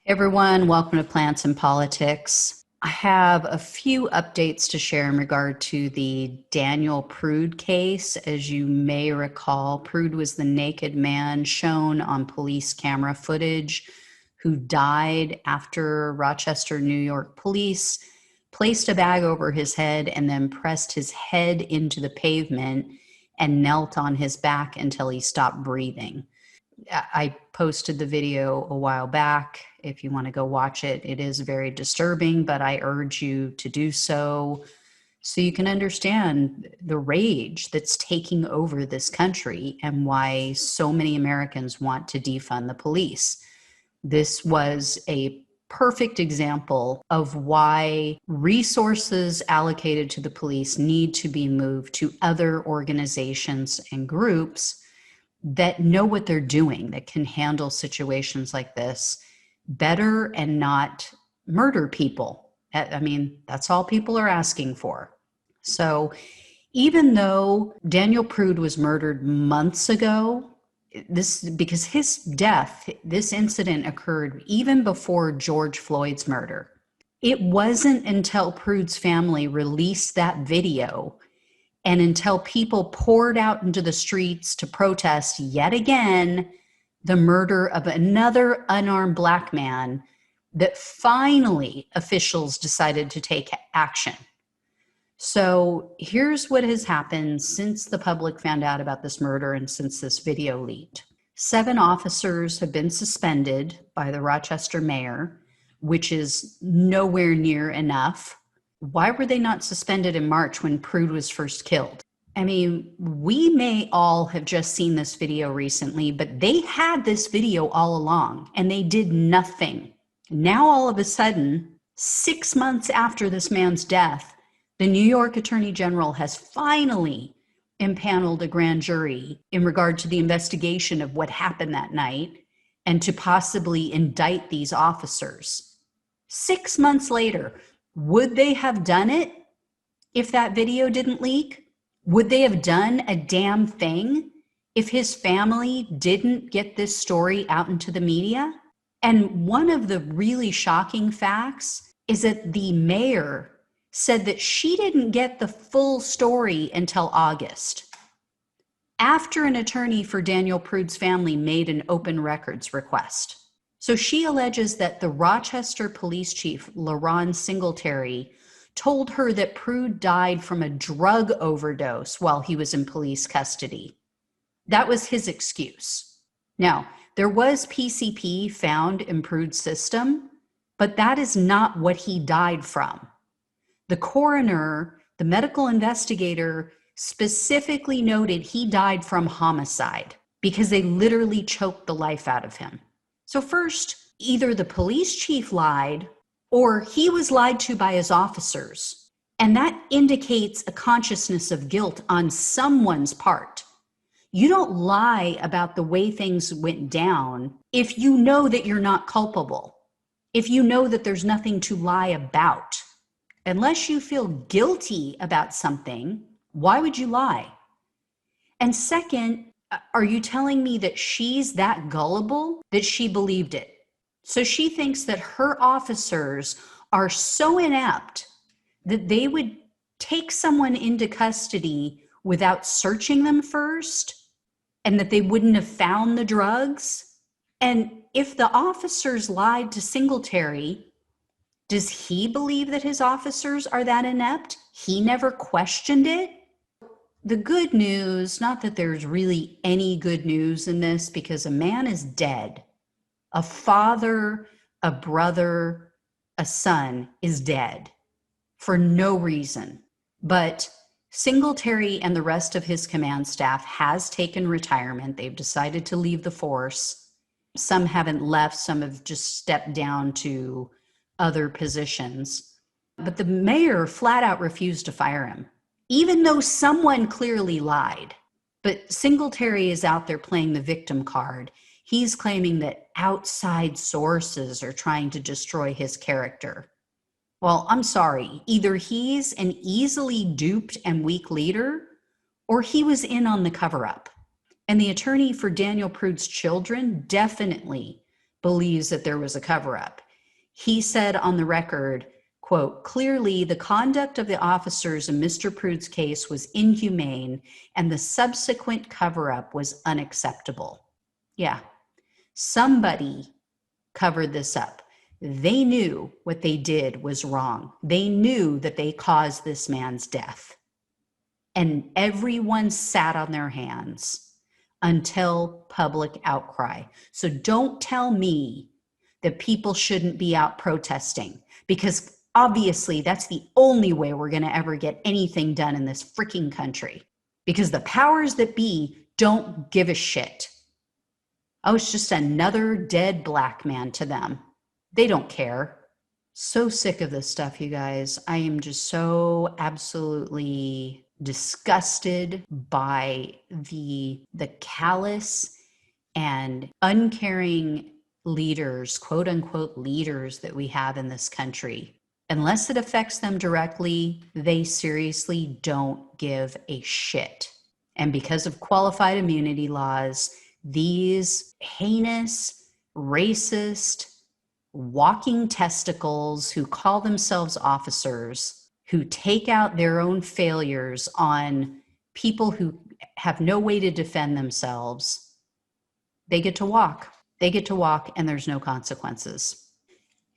Everyone, welcome to Plants and Politics. I have a few updates to share in regard to the Daniel Prude case. As you may recall, Prude was the naked man shown on police camera footage who died after Rochester, New York police placed a bag over his head and then pressed his head into the pavement and knelt on his back until he stopped breathing. I posted the video a while back. If you want to go watch it, it is very disturbing, but I urge you to do so you can understand the rage that's taking over this country and why so many Americans want to defund the police. This was a perfect example of why resources allocated to the police need to be moved to other organizations and groups that know what they're doing, that can handle situations like this better and not murder people. I mean, that's all people are asking for. So even though Daniel Prude was murdered months ago, because his death, this incident occurred even before George Floyd's murder. It wasn't until Prude's family released that video and until people poured out into the streets to protest yet again the murder of another unarmed Black man that finally officials decided to take action. So here's what has happened since the public found out about this murder and since this video leaked. 7 officers have been suspended by the Rochester mayor, which is nowhere near enough. Why were they not suspended in March when Prude was first killed? I mean, we may all have just seen this video recently, but they had this video all along and they did nothing. Now, all of a sudden, 6 months after this man's death, the New York Attorney General has finally impaneled a grand jury in regard to the investigation of what happened that night and to possibly indict these officers. 6 months later, would they have done it if that video didn't leak? Would they have done a damn thing if his family didn't get this story out into the media? And one of the really shocking facts is that the mayor said that she didn't get the full story until August, after an attorney for Daniel Prude's family made an open records request. So she alleges that the Rochester police chief, LaRon Singletary, told her that Prude died from a drug overdose while he was in police custody. That was his excuse. Now, there was PCP found in Prude's system, but that is not what he died from. The coroner, the medical investigator, specifically noted he died from homicide because they literally choked the life out of him. So first, either the police chief lied or he was lied to by his officers. And that indicates a consciousness of guilt on someone's part. You don't lie about the way things went down if you know that you're not culpable, if you know that there's nothing to lie about. Unless you feel guilty about something, why would you lie? And second, are you telling me that she's that gullible that she believed it? So she thinks that her officers are so inept that they would take someone into custody without searching them first, and that they wouldn't have found the drugs? And if the officers lied to Singletary, does he believe that his officers are that inept? He never questioned it? The good news, not that there's really any good news in this, because a man is dead. A father, a brother, a son is dead for no reason. But Singletary and the rest of his command staff has taken retirement. They've decided to leave the force. Some haven't left. Some have just stepped down to other positions. But the mayor flat out refused to fire him, even though someone clearly lied. But Singletary is out there playing the victim card. He's claiming that outside sources are trying to destroy his character. Well, I'm sorry. Either he's an easily duped and weak leader, or he was in on the cover-up. And the attorney for Daniel Prude's children definitely believes that there was a cover-up. He said on the record, quote, "Clearly, the conduct of the officers in Mr. Prude's case was inhumane, and the subsequent cover-up was unacceptable." Yeah, somebody covered this up. They knew what they did was wrong. They knew that they caused this man's death. And everyone sat on their hands until public outcry. So don't tell me that people shouldn't be out protesting, because obviously that's the only way we're going to ever get anything done in this freaking country, because the powers that be don't give a shit. Oh, it's just another dead black man to them. They don't care. So sick of this stuff, you guys. I am just so absolutely disgusted by the callous and uncaring leaders, quote unquote leaders, that we have in this country. Unless it affects them directly, they seriously don't give a shit. And because of qualified immunity laws, these heinous, racist, walking testicles who call themselves officers, who take out their own failures on people who have no way to defend themselves, they get to walk. They get to walk, and there's no consequences.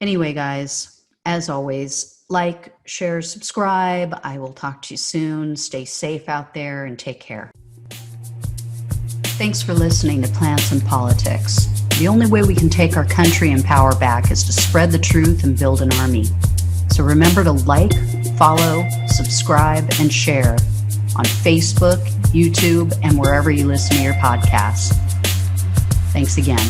Anyway, guys, as always, like, share, subscribe. I will talk to you soon. Stay safe out there and take care. Thanks for listening to Plants and Politics. The only way we can take our country and power back is to spread the truth and build an army. So remember to like, follow, subscribe, and share on Facebook, YouTube, and wherever you listen to your podcasts. Thanks again.